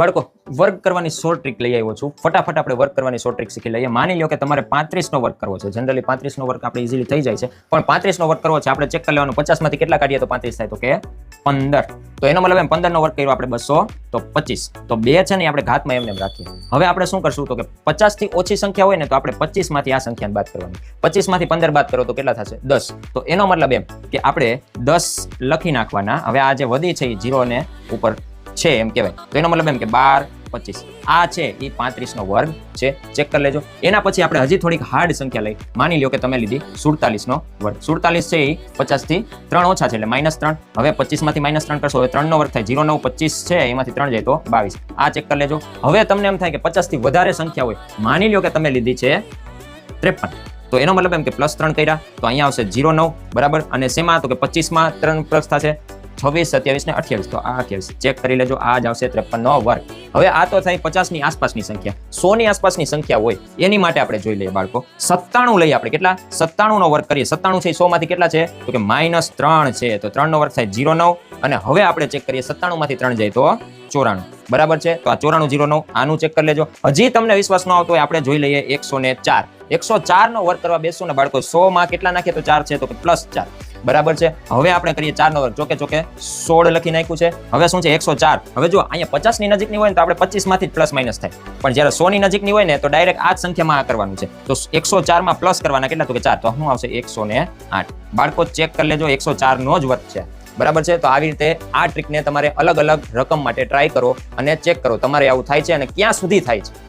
બાળકો વર્ક કરવાની short trick લઈ આવ્યો છું. ફટાફટ આપણે વર્ક કરવાની શોર્ટ ટ્રીક શીખી લઈએ. માની લો કે તમારે 35 નો વર્ક કરવો છે. જનરલી 35 નો વર્ક આપણે ઇઝીલી થઈ જાય છે, પણ 35 નો વર્ક કરવો છે. આપણે ચેક કરી લેવાનું 50 માંથી કેટલા કાઢીએ તો 35 થાય, તો કે 15. તો એનો મતલબ એમ 15 નો વર્ક કર્યો આપણે 200 તો 25. તો 2 છે ને આપણે ઘાતમાં એમને રાખીએ. હવે આપણે શું કરશું તો કે 50 થી ઓછી સંખ્યા હોય ને તો આપણે 25 માંથી આ સંખ્યાને બાદ કરવાની. 25 માંથી 15 બાદ કરો તો કેટલા થશે? 10. તો એનો મતલબ એમ કે આપણે 10 લખી નાખવાના. હવે આ જે વધી છે એ 0 ને ઉપર છે એમ કહેવાય. તો એનો મતલબ એમ કે 12, 25 આ છે એ 35 નો વર્ગ છે. ચેક કરી લેજો. એના પછી આપણે હજી થોડીક હાર્ડ સંખ્યા લઈ. માની લો કે તમે લીધી 47 નો વર્ગ. 47 છે એ 50 થી 3 ઓછા છે એટલે -3. હવે 25 માંથી -3 કરશો, હવે 3 નો વર્ગ થાય. 0 9 25 છે, એમાંથી 3 જાય તો 22. આ ચેક કરી લેજો. હવે તમને એમ થાય કે 50 થી વધારે સંખ્યા હોય, માની લો કે તમે લીધી છે 53, તો એનો મતલબ એમ કે +3 કર્યા તો અહીંયા આવશે 0 9 બરાબર. અને શેમાં તો કે 25 માં 3 પ્લસ થશે 26, 27 ને 28. તો આ 28 ચેક કરી લેજો. આ જ આવશે 53 નો વર્ગ. હવે આ તો થઈ 50 ની આસપાસની સંખ્યા. 100 ની આસપાસની સંખ્યા હોય એની માટે આપણે જોઈ લઈએ બાળકો. 97 લઈએ આપણે. કેટલા? 97 નો વર્ગ કરીએ. 97 છે 100 માંથી કેટલા છે તો કે -3 છે. તો 3 નો વર્ગ થાય 0 9. અને હવે આપણે ચેક કરીએ 97 માંથી 3 જાય તો 94 બરાબર છે. તો આ 94 0 9 આનું ચેક કરી લેજો. હજી તમને વિશ્વાસ ન આવતો હોય આપણે જોઈ લઈએ 104. 104 નો વર્ગ કરવા બેસું ને બાળકો, 100 માં કેટલા નાખીએ તો 4 છે, તો કે +4 બરાબર છે. હવે આપણે કરીએ 4 નો વર્ગ. ચોકે 16 લખી નાખ્યું છે. હવે શું છે 104. હવે જો અહીંયા 50 ની નજીકની હોય ને તો આપણે 25 માંથી જ +- થાય, પણ જ્યારે 100 ની નજીકની હોય ને તો ડાયરેક્ટ આ જ સંખ્યામાં આ કરવાનું છે. તો 104 માં પ્લસ કરવાના કેટલા તો કે 4. તો શું આવશે 108. બાળકો ચેક કરી લેજો, 104 નો જ વર્ગ છે બરાબર છે. તો આવી રીતે આ ટ્રીકને તમારે અલગ અલગ રકમ માટે ટ્રાય કરો અને ચેક કરો તમારે આવું થાય છે અને ક્યાં સુધી થાય છે.